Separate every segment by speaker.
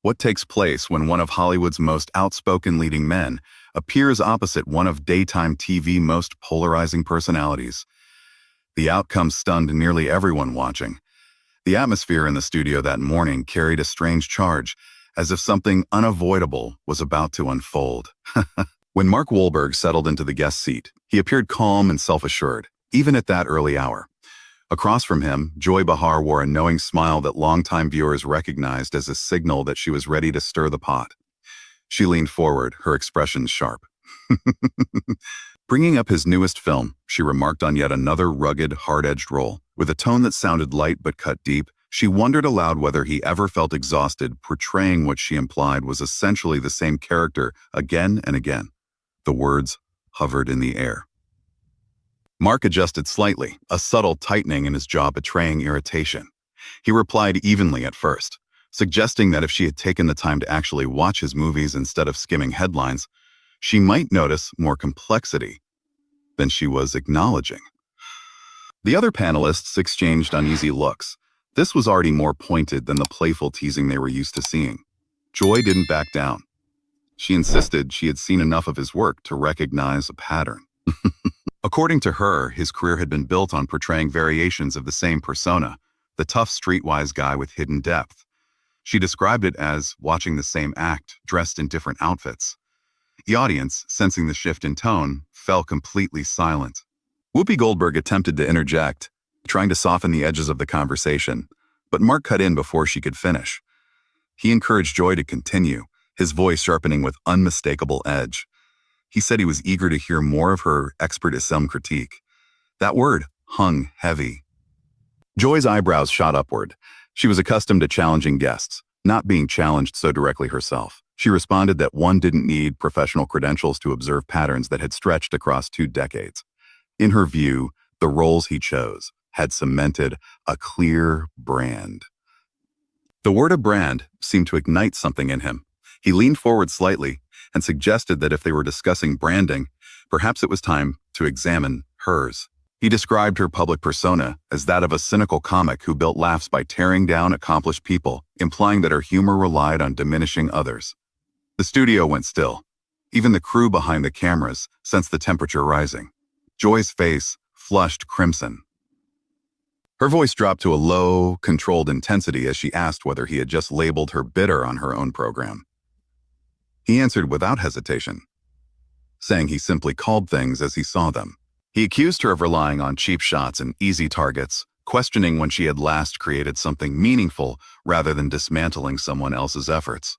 Speaker 1: What takes place when one of Hollywood's most outspoken leading men appears opposite one of daytime TV most polarizing personalities? The outcome stunned nearly everyone watching. The atmosphere in the studio that morning carried a strange charge, as if something unavoidable was about to unfold. When Mark Wahlberg settled into the guest seat, he appeared calm and self-assured, even at that early hour. Across from him, Joy Behar wore a knowing smile that longtime viewers recognized as a signal that she was ready to stir the pot. She leaned forward, her expression sharp. Bringing up his newest film, she remarked on yet another rugged, hard-edged role. With a tone that sounded light but cut deep, she wondered aloud whether he ever felt exhausted portraying what she implied was essentially the same character again and again. The words hovered in the air. Mark adjusted slightly, a subtle tightening in his jaw betraying irritation. He replied evenly at first, suggesting that if she had taken the time to actually watch his movies instead of skimming headlines, she might notice more complexity than she was acknowledging. The other panelists exchanged uneasy looks. This was already more pointed than the playful teasing they were used to seeing. Joy didn't back down. She insisted she had seen enough of his work to recognize a pattern. According to her, his career had been built on portraying variations of the same persona, the tough streetwise guy with hidden depth. She described it as watching the same act, dressed in different outfits. The audience, sensing the shift in tone, fell completely silent. Whoopi Goldberg attempted to interject, trying to soften the edges of the conversation, but Mark cut in before she could finish. He encouraged Joy to continue, his voice sharpening with unmistakable edge. He said he was eager to hear more of her expertism critique. That word hung heavy. Joy's eyebrows shot upward. She was accustomed to challenging guests, not being challenged so directly herself. She responded that one didn't need professional credentials to observe patterns that had stretched across 2 decades. In her view, the roles he chose had cemented a clear brand. The word of brand seemed to ignite something in him. He leaned forward slightly and suggested that if they were discussing branding, perhaps it was time to examine hers. He described her public persona as that of a cynical comic who built laughs by tearing down accomplished people, implying that her humor relied on diminishing others. The studio went still. Even the crew behind the cameras sensed the temperature rising. Joy's face flushed crimson. Her voice dropped to a low, controlled intensity as she asked whether he had just labeled her bitter on her own program. He answered without hesitation, saying he simply called things as he saw them. He accused her of relying on cheap shots and easy targets, questioning when she had last created something meaningful rather than dismantling someone else's efforts.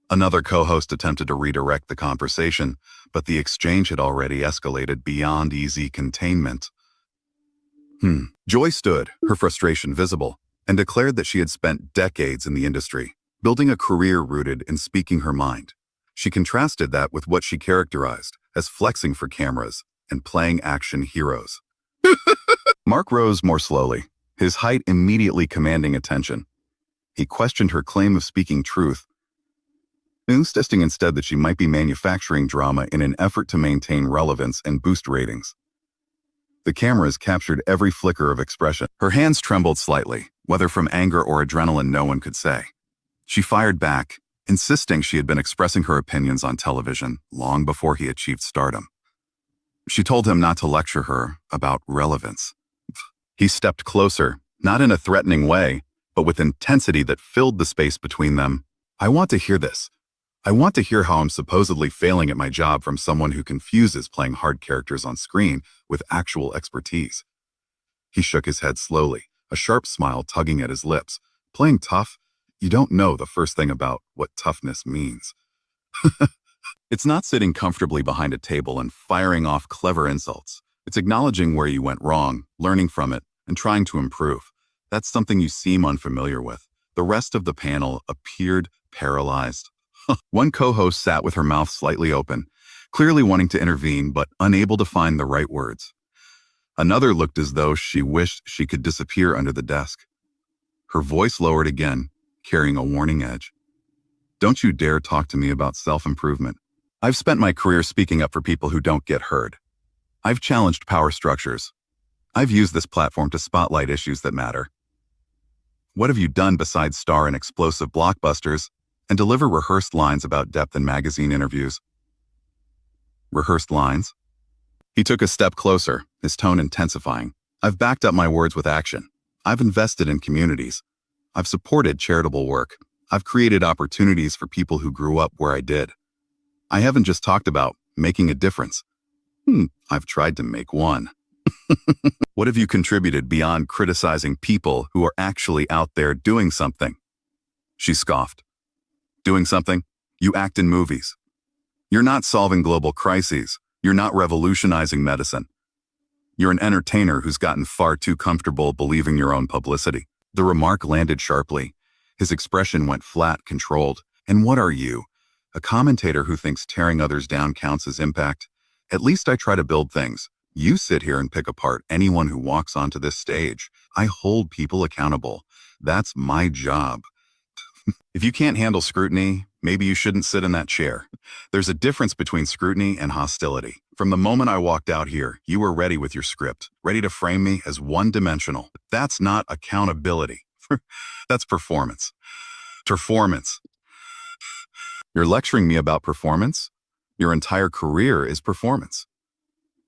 Speaker 1: Another co-host attempted to redirect the conversation, but the exchange had already escalated beyond easy containment. Joy stood, her frustration visible, and declared that she had spent decades in the industry, building a career rooted in speaking her mind. She contrasted that with what she characterized as flexing for cameras and playing action heroes. Mark rose more slowly, his height immediately commanding attention. He questioned her claim of speaking truth, insisting instead that she might be manufacturing drama in an effort to maintain relevance and boost ratings. The cameras captured every flicker of expression. Her hands trembled slightly, whether from anger or adrenaline no one could say. She fired back, insisting she had been expressing her opinions on television long before he achieved stardom. She told him not to lecture her about relevance. He stepped closer, not in a threatening way, but with intensity that filled the space between them. I want to hear this. I want to hear how I'm supposedly failing at my job from someone who confuses playing hard characters on screen with actual expertise. He shook his head slowly, a sharp smile tugging at his lips. Playing tough? You don't know the first thing about what toughness means. It's not sitting comfortably behind a table and firing off clever insults. It's acknowledging where you went wrong, learning from it, and trying to improve. That's something you seem unfamiliar with. The rest of the panel appeared paralyzed. One co-host sat with her mouth slightly open, clearly wanting to intervene but unable to find the right words. Another looked as though she wished she could disappear under the desk. Her voice lowered again, carrying a warning edge. Don't you dare talk to me about self-improvement. I've spent my career speaking up for people who don't get heard. I've challenged power structures. I've used this platform to spotlight issues that matter. What have you done besides star in explosive blockbusters? and deliver rehearsed lines about depth in magazine interviews. Rehearsed lines? He took a step closer, his tone intensifying. I've backed up my words with action. I've invested in communities. I've supported charitable work. I've created opportunities for people who grew up where I did. I haven't just talked about making a difference. I've tried to make one. What have you contributed beyond criticizing people who are actually out there doing something? She scoffed. Doing something? You act in movies. You're not solving global crises. You're not revolutionizing medicine. You're an entertainer who's gotten far too comfortable believing your own publicity. The remark landed sharply. His expression went flat, controlled. And what are you? A commentator who thinks tearing others down counts as impact? At least I try to build things. You sit here and pick apart anyone who walks onto this stage. I hold people accountable. That's my job. If you can't handle scrutiny, maybe you shouldn't sit in that chair. There's a difference between scrutiny and hostility. From the moment I walked out here, you were ready with your script, ready to frame me as one-dimensional. That's not accountability. That's performance. Performance. You're lecturing me about performance? Your entire career is performance.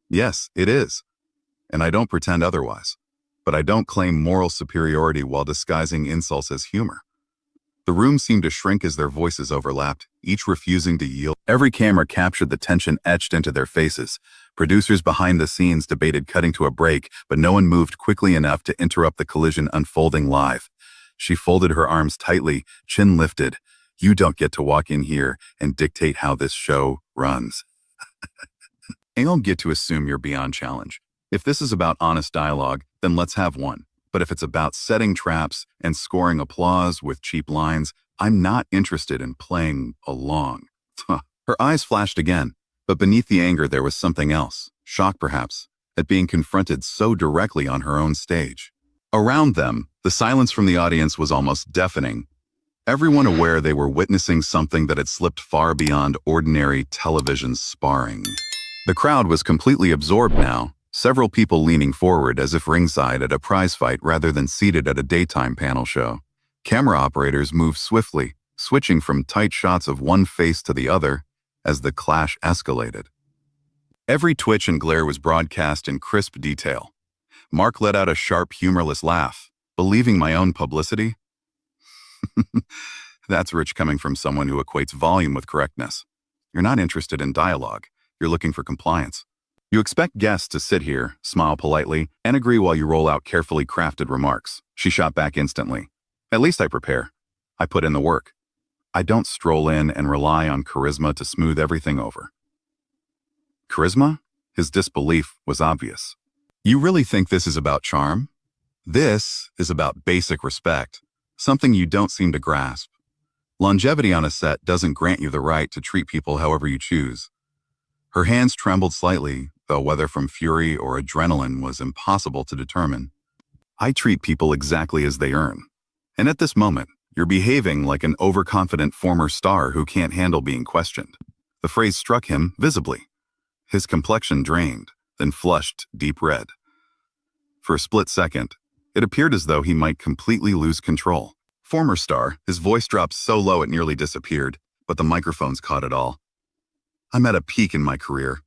Speaker 1: Yes, it is. And I don't pretend otherwise. But I don't claim moral superiority while disguising insults as humor. The room seemed to shrink as their voices overlapped, each refusing to yield. Every camera captured the tension etched into their faces. Producers behind the scenes debated cutting to a break, but no one moved quickly enough to interrupt the collision unfolding live. She folded her arms tightly, chin lifted. You don't get to walk in here and dictate how this show runs. I don't get to assume you're beyond challenge. If this is about honest dialogue, then let's have one. But if it's about setting traps and scoring applause with cheap lines, I'm not interested in playing along. Her eyes flashed again, but beneath the anger there was something else, shock perhaps, at being confronted so directly on her own stage. Around them, the silence from the audience was almost deafening. Everyone aware they were witnessing something that had slipped far beyond ordinary television sparring. The crowd was completely absorbed now, several people leaning forward as if ringside at a prize fight rather than seated at a daytime panel show. Camera operators moved swiftly, switching from tight shots of one face to the other as the clash escalated. Every twitch and glare was broadcast in crisp detail. Mark let out a sharp, humorless laugh. Believing my own publicity? That's rich coming from someone who equates volume with correctness. You're not interested in dialogue. You're looking for compliance. You expect guests to sit here, smile politely, and agree while you roll out carefully crafted remarks. She shot back instantly. At least I prepare. I put in the work. I don't stroll in and rely on charisma to smooth everything over. Charisma? His disbelief was obvious. You really think this is about charm? This is about basic respect, something you don't seem to grasp. Longevity on a set doesn't grant you the right to treat people however you choose. Her hands trembled slightly, though whether from fury or adrenaline was impossible to determine. I treat people exactly as they earn. And at this moment, you're behaving like an overconfident former star who can't handle being questioned. The phrase struck him visibly. His complexion drained, then flushed deep red. For a split second, it appeared as though he might completely lose control. Former star, his voice dropped so low it nearly disappeared, but the microphones caught it all. I'm at a peak in my career.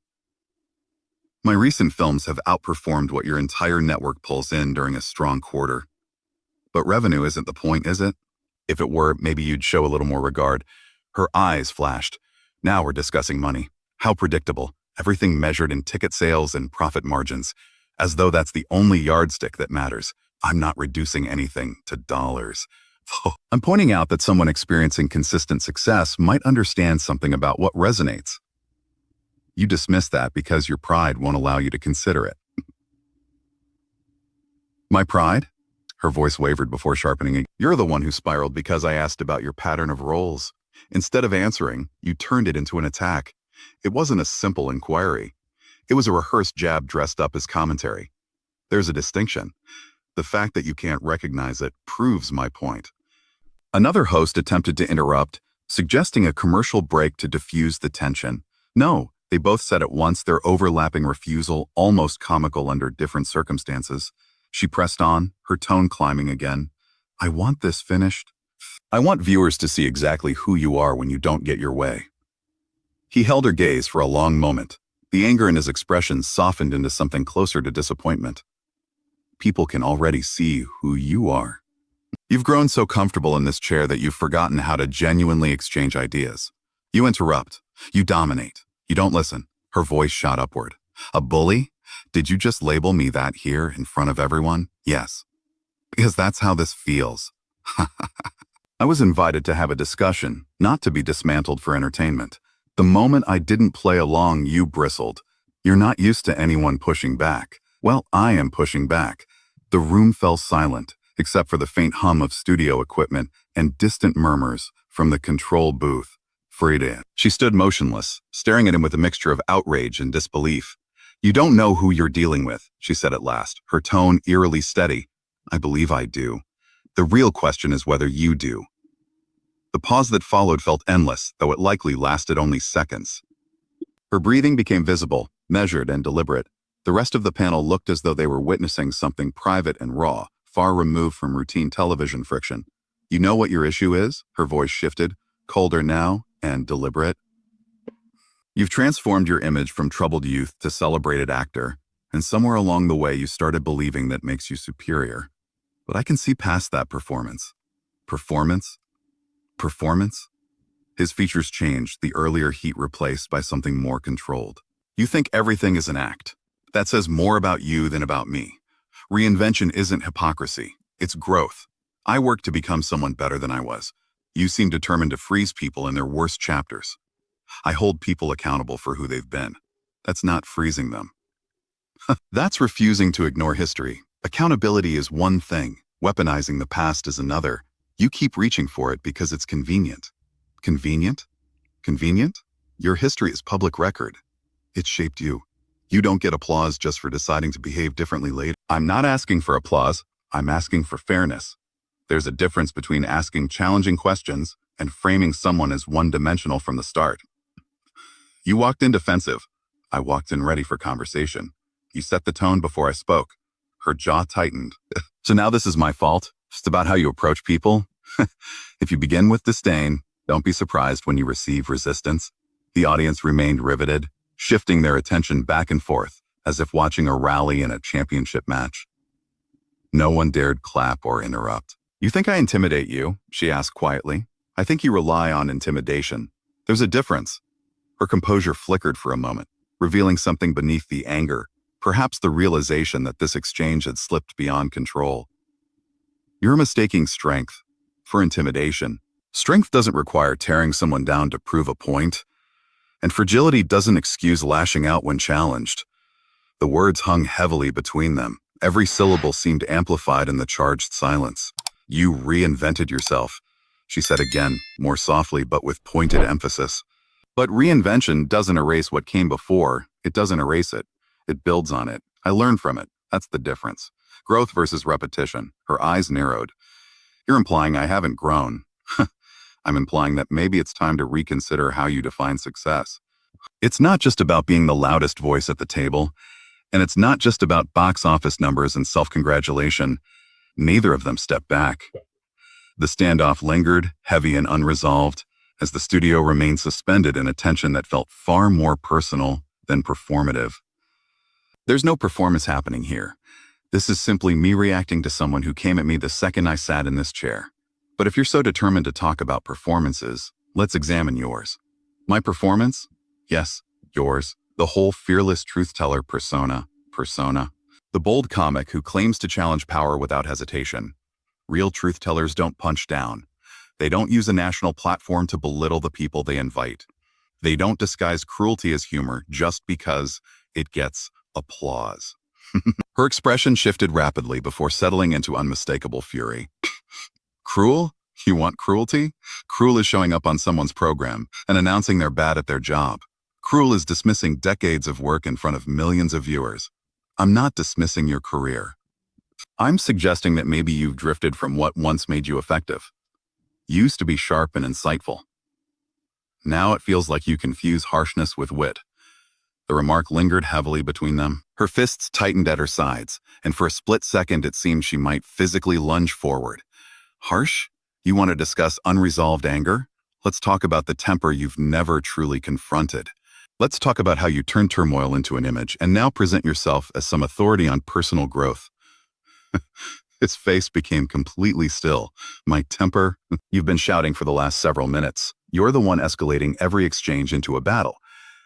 Speaker 1: My recent films have outperformed what your entire network pulls in during a strong quarter. But revenue isn't the point, is it? If it were, maybe you'd show a little more regard. Her eyes flashed. Now we're discussing money. How predictable. Everything measured in ticket sales and profit margins. As though that's the only yardstick that matters. I'm not reducing anything to dollars. I'm pointing out that someone experiencing consistent success might understand something about what resonates. You dismiss that because your pride won't allow you to consider it. My pride? Her voice wavered before sharpening. You're the one who spiraled because I asked about your pattern of roles. Instead of answering, you turned it into an attack. It wasn't a simple inquiry. It was a rehearsed jab dressed up as commentary. There's a distinction. The fact that you can't recognize it proves my point. Another host attempted to interrupt, suggesting a commercial break to diffuse the tension. No, they both said at once, their overlapping refusal almost comical under different circumstances. She pressed on, her tone climbing again. I want this finished. I want viewers to see exactly who you are when you don't get your way. He held her gaze for a long moment. The anger in his expression softened into something closer to disappointment. People can already see who you are. You've grown so comfortable in this chair that you've forgotten how to genuinely exchange ideas. You interrupt. You dominate. You don't listen. Her voice shot upward. A bully? Did you just label me that here in front of everyone? Yes. Because that's how this feels. I was invited to have a discussion, not to be dismantled for entertainment. The moment I didn't play along, you bristled. You're not used to anyone pushing back. Well, I am pushing back. The room fell silent, except for the faint hum of studio equipment and distant murmurs from the control booth. Frida. She stood motionless, staring at him with a mixture of outrage and disbelief. You don't know who you're dealing with, she said at last, her tone eerily steady. I believe I do. The real question is whether you do. The pause that followed felt endless, though it likely lasted only seconds. Her breathing became visible, measured and deliberate. The rest of the panel looked as though they were witnessing something private and raw, far removed from routine television friction. You know what your issue is? Her voice shifted, colder now and deliberate. You've transformed your image from troubled youth to celebrated actor, and somewhere along the way you started believing that makes you superior. But I can see past that performance. Performance? Performance? His features changed, the earlier heat replaced by something more controlled. You think everything is an act. That says more about you than about me. Reinvention isn't hypocrisy, it's growth. I worked to become someone better than I was. You seem determined to freeze people in their worst chapters. I hold people accountable for who they've been. That's not freezing them. That's refusing to ignore history. Accountability is one thing, weaponizing the past is another. You keep reaching for it because it's convenient. Convenient? Convenient? Your history is public record. It shaped you. You don't get applause just for deciding to behave differently later. I'm not asking for applause. I'm asking for fairness. There's a difference between asking challenging questions and framing someone as one-dimensional from the start. You walked in defensive. I walked in ready for conversation. You set the tone before I spoke. Her jaw tightened. So now this is my fault? Just about how you approach people? If you begin with disdain, don't be surprised when you receive resistance. The audience remained riveted, shifting their attention back and forth, as if watching a rally in a championship match. No one dared clap or interrupt. You think I intimidate you? She asked quietly. I think you rely on intimidation. There's a difference. Her composure flickered for a moment, revealing something beneath the anger, perhaps the realization that this exchange had slipped beyond control. You're mistaking strength for intimidation. Strength doesn't require tearing someone down to prove a point, and fragility doesn't excuse lashing out when challenged. The words hung heavily between them. Every syllable seemed amplified in the charged silence. You reinvented yourself, she said again, more softly but with pointed emphasis. But reinvention doesn't erase what came before. It doesn't erase it. It builds on it. I learned from it. That's the difference. Growth versus repetition. Her eyes narrowed. You're implying I haven't grown. I'm implying that maybe it's time to reconsider how you define success. It's not just about being the loudest voice at the table, and it's not just about box office numbers and self-congratulation. Neither of them stepped back. The standoff lingered, heavy and unresolved, as the studio remained suspended in a tension that felt far more personal than performative. There's no performance happening here. This is simply me reacting to someone who came at me the second I sat in this chair. But if you're so determined to talk about performances, let's examine yours. My performance? Yes, yours. The whole fearless truth-teller persona. The bold comic who claims to challenge power without hesitation. Real truth-tellers don't punch down. They don't use a national platform to belittle the people they invite. They don't disguise cruelty as humor just because it gets applause. Her expression shifted rapidly before settling into unmistakable fury. Cruel? You want cruelty? Cruel is showing up on someone's program and announcing they're bad at their job. Cruel is dismissing decades of work in front of millions of viewers. I'm not dismissing your career. I'm suggesting that maybe you've drifted from what once made you effective. You used to be sharp and insightful. Now it feels like you confuse harshness with wit. The remark lingered heavily between them. Her fists tightened at her sides, and for a split second it seemed she might physically lunge forward. Harsh? You want to discuss unresolved anger? Let's talk about the temper you've never truly confronted. Let's talk about how you turn turmoil into an image and now present yourself as some authority on personal growth. His face became completely still. My temper? You've been shouting for the last several minutes. You're the one escalating every exchange into a battle.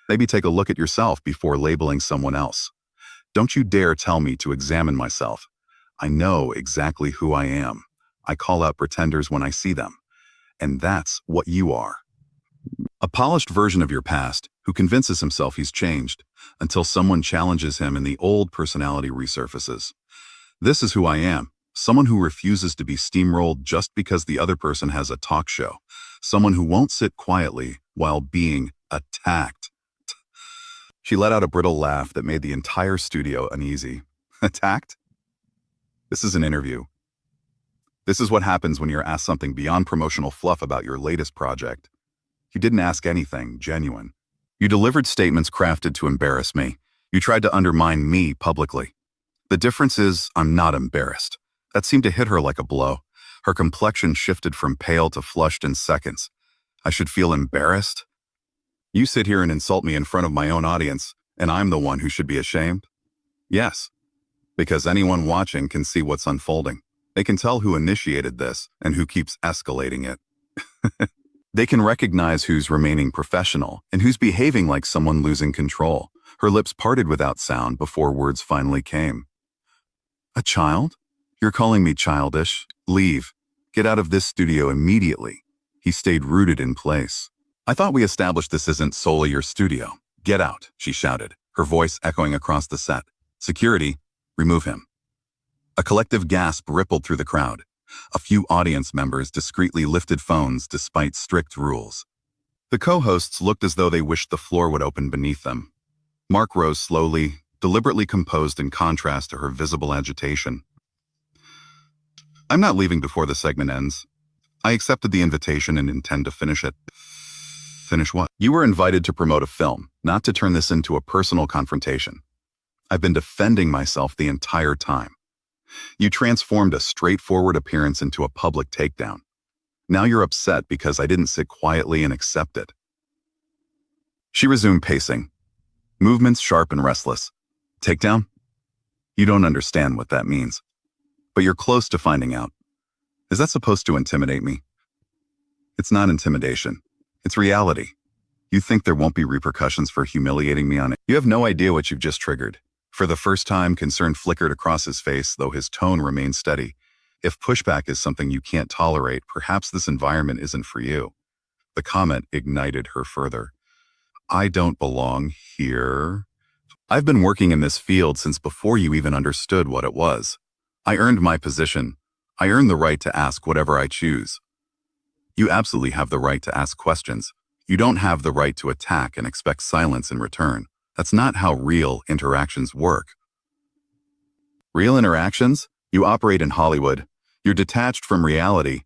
Speaker 1: Maybe take a look at yourself before labeling someone else. Don't you dare tell me to examine myself. I know exactly who I am. I call out pretenders when I see them. And that's what you are. A polished version of your past who convinces himself he's changed until someone challenges him and the old personality resurfaces. This is who I am. Someone who refuses to be steamrolled just because the other person has a talk show. Someone who won't sit quietly while being attacked. She let out a brittle laugh that made the entire studio uneasy. Attacked? This is an interview. This is what happens when you're asked something beyond promotional fluff about your latest project. You didn't ask anything genuine. You delivered statements crafted to embarrass me. You tried to undermine me publicly. The difference is I'm not embarrassed. That seemed to hit her like a blow. Her complexion shifted from pale to flushed in seconds. I should feel embarrassed? You sit here and insult me in front of my own audience, and I'm the one who should be ashamed? Yes, because anyone watching can see what's unfolding. They can tell who initiated this and who keeps escalating it. They can recognize who's remaining professional and who's behaving like someone losing control. Her lips parted without sound before words finally came. A child? You're calling me childish? Leave. Get out of this studio immediately. He stayed rooted in place. I thought we established this isn't solely your studio. Get out, she shouted, her voice echoing across the set. Security, remove him. A collective gasp rippled through the crowd. A few audience members discreetly lifted phones despite strict rules. The co-hosts looked as though they wished the floor would open beneath them. Mark rose slowly, deliberately composed in contrast to her visible agitation. I'm not leaving before the segment ends. I accepted the invitation and intend to finish it. Finish what? You were invited to promote a film, not to turn this into a personal confrontation. I've been defending myself the entire time. You transformed a straightforward appearance into a public takedown. Now you're upset because I didn't sit quietly and accept it. She resumed pacing, movements sharp and restless. Takedown? You don't understand what that means. But you're close to finding out. Is that supposed to intimidate me? It's not intimidation. It's reality. You think there won't be repercussions for humiliating me on it? You have no idea what you've just triggered. For the first time, concern flickered across his face, though his tone remained steady. If pushback is something you can't tolerate, perhaps this environment isn't for you. The comment ignited her further. I don't belong here. I've been working in this field since before you even understood what it was. I earned my position. I earned the right to ask whatever I choose. You absolutely have the right to ask questions. You don't have the right to attack and expect silence in return. That's not how real interactions work. Real interactions? You operate in Hollywood. You're detached from reality.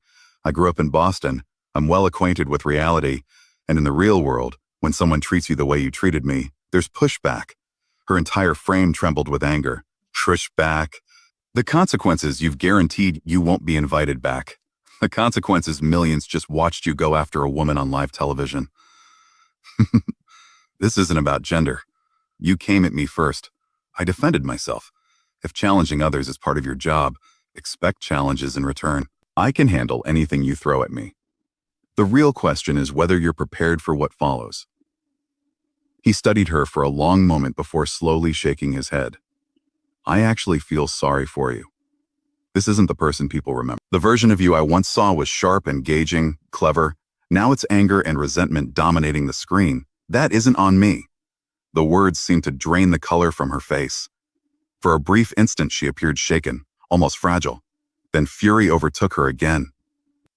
Speaker 1: I grew up in Boston. I'm well acquainted with reality. And in the real world, when someone treats you the way you treated me, there's pushback. Her entire frame trembled with anger. Pushback. The consequences you've guaranteed you won't be invited back. The consequences millions just watched you go after a woman on live television. This isn't about gender. You came at me first. I defended myself. If challenging others is part of your job, expect challenges in return. I can handle anything you throw at me. The real question is whether you're prepared for what follows. He studied her for a long moment before slowly shaking his head. I actually feel sorry for you. This isn't the person people remember. The version of you I once saw was sharp, engaging, clever. Now it's anger and resentment dominating the screen. That isn't on me. The words seemed to drain the color from her face. For a brief instant, she appeared shaken, almost fragile. Then fury overtook her again.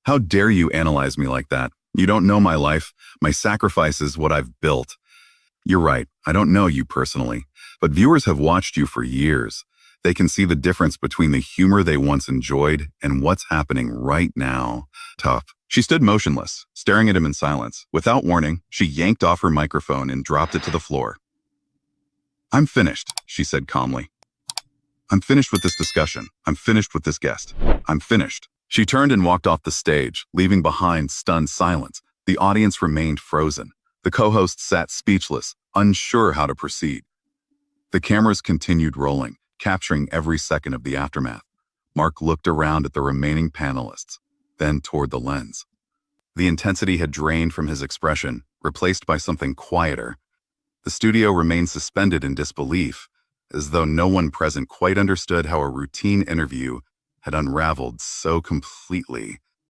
Speaker 1: How dare you analyze me like that? You don't know my life. My sacrifice is what I've built. You're right. I don't know you personally, but viewers have watched you for years. They can see the difference between the humor they once enjoyed and what's happening right now. Tough. She stood motionless, staring at him in silence. Without warning, she yanked off her microphone and dropped it to the floor. I'm finished, she said calmly. I'm finished with this discussion. I'm finished with this guest. I'm finished. She turned and walked off the stage, leaving behind stunned silence. The audience remained frozen. The co-host sat speechless, unsure how to proceed. The cameras continued rolling, capturing every second of the aftermath. Mark looked around at the remaining panelists, then toward the lens. The intensity had drained from his expression, replaced by something quieter. The studio remained suspended in disbelief, as though no one present quite understood how a routine interview had unraveled so completely.